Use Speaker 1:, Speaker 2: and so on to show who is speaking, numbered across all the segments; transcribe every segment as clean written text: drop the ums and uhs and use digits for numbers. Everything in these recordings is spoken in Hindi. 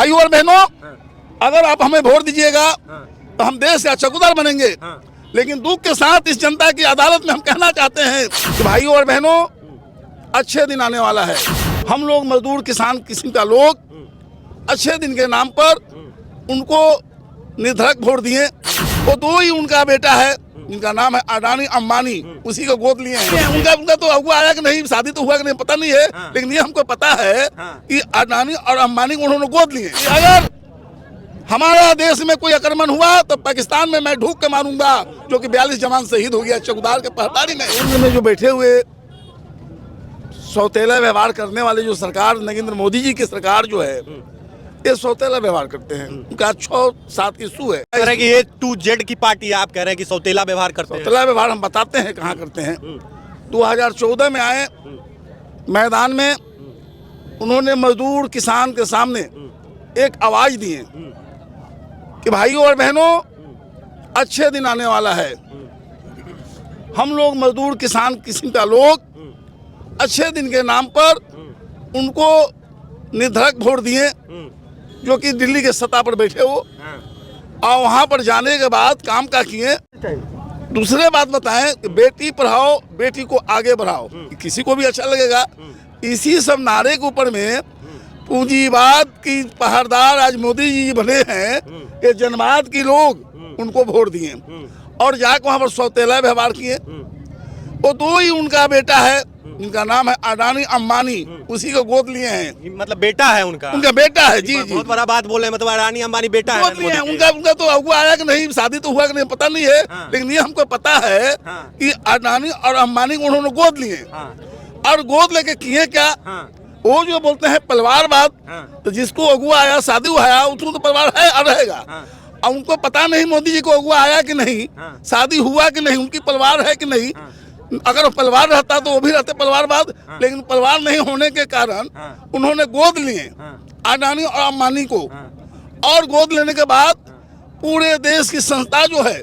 Speaker 1: भाइयों और बहनों, अगर आप हमें वोट दीजिएगा तो हम देश का चौकीदार बनेंगे। लेकिन दुख के साथ इस जनता की अदालत में हम कहना चाहते हैं कि भाइयों और बहनों, अच्छे दिन आने वाला है। हम लोग मजदूर किसान किस्म का लोग अच्छे दिन के नाम पर उनको निर्धड़क वोट दिए। वो दो ही उनका बेटा है जिनका नाम है अडानी अंबानी, उसी को गोद लिए हैं। उनका तो अगुआ आया कि नहीं, शादी तो हुआ कि नहीं पता नहीं है, लेकिन ये हमको पता है कि अडानी और अंबानी को उन्होंने गोद लिए। अगर हमारा देश में कोई आक्रमण हुआ तो पाकिस्तान में मैं ढूक के मारूंगा, जो कि 42 जवान शहीद हो गया चौकीदार के पहरेदारी में। उनमें जो बैठे हुए सौतेला व्यवहार करने वाले जो सरकार, नरेंद्र मोदी जी की सरकार जो है, ये सौतेला व्यवहार करते हैं। उनका 6-7 इशू है।
Speaker 2: कह रहे हैं कि ये 2Z की पार्टी है, आप कह रहे हैं कि सौतेला व्यवहार करते हैं।
Speaker 1: सौतेला व्यवहार हम बताते हैं कहाँ करते हैं। 2014 में आए मैदान में, उन्होंने मजदूर किसान के सामने एक आवाज दिए कि भाइयों और बहनों, अच्छे दिन आने वाला है। हम लोग मजदूर किसान किस्म का लोग अच्छे दिन के नाम पर उनको निर्धड़क वोट दिए, जो कि दिल्ली के सत्ता पर बैठे हो, और वहां पर जाने के बाद काम का किए। दूसरे बात बताएं कि बेटी पढ़ाओ बेटी को आगे बढ़ाओ, किसी को भी अच्छा लगेगा। इसी सब नारे के ऊपर में पूंजीवाद की पहरेदार आज मोदी जी बने हैं। ये जनवाद की लोग उनको वोट दिए और जाकर वहां पर सौतेला व्यवहार किए। वो दो ही उनका बेटा है जिनका नाम है अडानी अंबानी, उसी को गोद लिए हैं।
Speaker 2: मतलब बेटा है उनका
Speaker 1: बेटा है। जी जी,
Speaker 2: बहुत बड़ा बात बोले हैं, मतलब अडानी अंबानी बेटा है।
Speaker 1: उनका तो अगुआ आया कि नहीं, शादी तो हुआ कि नहीं पता नहीं है, लेकिन ये हमको पता है कि अडानी और अंबानी को उन्होंने गोद लिए। और गोद लेके किए क्या, वो जो बोलते हैं परिवारवाद, तो जिसको अगुआ आया, शादी हुआ, उसको तो परिवार है और रहेगा। और उनको पता नहीं मोदी जी को अगुआ आया कि नहीं, शादी हुआ कि नहीं, उनकी परिवार है कि नहीं। अगर परिवार रहता तो वो भी रहते परिवारवाद, लेकिन परिवार नहीं होने के कारण उन्होंने गोद लिए अडानी और अंबानी को। और गोद लेने के बाद पूरे देश की संस्था जो है,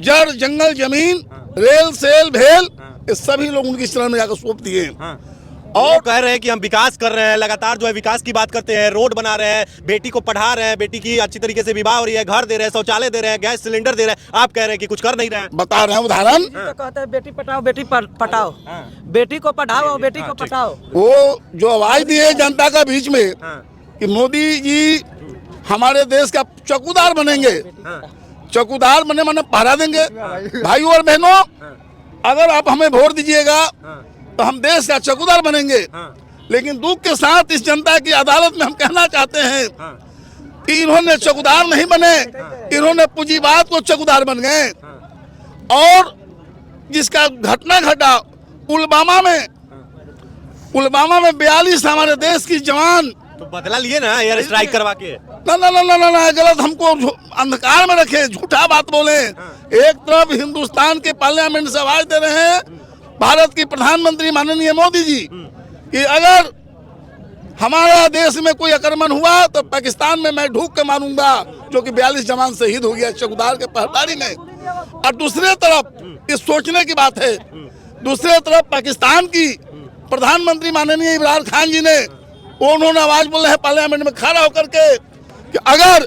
Speaker 1: जड़ जंगल जमीन रेल सेल भेल, ये सभी लोग उनकी शरण में जाकर सौंप दिए।
Speaker 2: और कह रहे हैं कि हम विकास कर रहे हैं, लगातार जो है विकास की बात करते हैं, रोड बना रहे हैं, बेटी को पढ़ा रहे हैं, बेटी की अच्छी तरीके से विवाह हो रही है, घर दे रहे हैं, शौचालय दे रहे हैं, गैस सिलेंडर दे रहे हैं। आप कह रहे हैं कि कुछ कर नहीं रहे हैं।
Speaker 1: बता रहे हैं उदाहरण।
Speaker 3: तो कहते हैं बेटी पढ़ाओ बेटी पटाओ, बेटी को पढ़ाओ बेटी को पटाओ।
Speaker 1: वो जो आवाज दी है जनता का बीच में कि मोदी जी हमारे देश का चौकीदार बनेंगे, चौकीदार बने माने पहरा देंगे। भाइयों और बहनों, अगर आप हमें वोट दीजिएगा तो हम देश का चौकीदार बनेंगे। लेकिन दुख के साथ इस जनता की अदालत में हम कहना चाहते हैं कि इन्होंने चौकीदार नहीं बने, इन्होंने पूंजीवाद को चौकीदार बन गए। और जिसका घटना घटा पुलवामा में 42 हमारे देश की जवान,
Speaker 2: तो बदला लिए ना एयर स्ट्राइक करवा के।
Speaker 1: ना, गलत, हमको अंधकार में रखे, झूठा बात बोले। एक तरफ हिंदुस्तान के पार्लियामेंट से आवाज दे रहे हैं भारत की प्रधानमंत्री माननीय मोदी जी कि अगर हमारा देश में कोई आक्रमण हुआ तो पाकिस्तान में मैं ढूक के मारूंगा, जो कि 42 जवान शहीद हो गया चौकीदार के पहरेदारी में। और दूसरे तरफ इस सोचने की बात है, दूसरे तरफ पाकिस्तान की प्रधानमंत्री माननीय इमरान खान जी ने, उन्होंने आवाज बोले हैं पार्लियामेंट में खड़ा होकर के कि अगर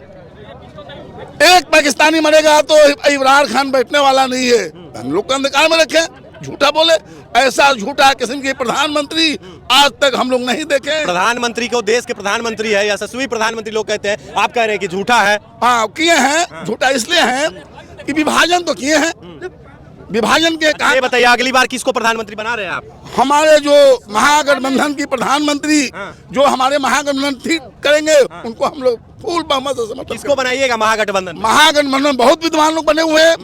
Speaker 1: एक पाकिस्तानी मरेगा तो इमरान खान बैठने वाला नहीं है। हम लोग को अंधकार में रखे, झूठा बोले। ऐसा झूठा किस्म के प्रधानमंत्री आज तक हम लोग नहीं देखे।
Speaker 2: प्रधानमंत्री को देश के प्रधानमंत्री है, यशस्वी प्रधानमंत्री लोग कहते हैं, आप कह रहे हैं कि झूठा है।
Speaker 1: हाँ, किए हैं। झूठा इसलिए है कि विभाजन तो किए हैं, विभाजन के
Speaker 2: ये बताइए अगली बार किसको प्रधानमंत्री बना रहे हैं आप?
Speaker 1: हमारे जो महागठबंधन की प्रधानमंत्री, जो हमारे महागठबंधन ठीक करेंगे, उनको हम लोग फुल बहुमत से समर्थन।
Speaker 2: किसको बनाइएगा महागठबंधन?
Speaker 1: महागठबंधन बहुत विद्वान लोग बने हुए हैं,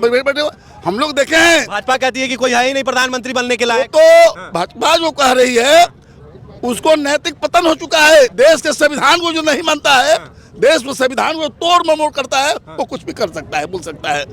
Speaker 1: हम लोग देखे हैं।
Speaker 2: भाजपा कहती है कि कोई है ही नहीं प्रधानमंत्री बनने के लायक।
Speaker 1: तो भाजपा जो कह रही है उसको नैतिक पतन हो चुका है। देश के संविधान को जो नहीं मानता है, देश में संविधान को तोड़ ममोड़ करता है, वो कुछ भी कर सकता है, बोल सकता है।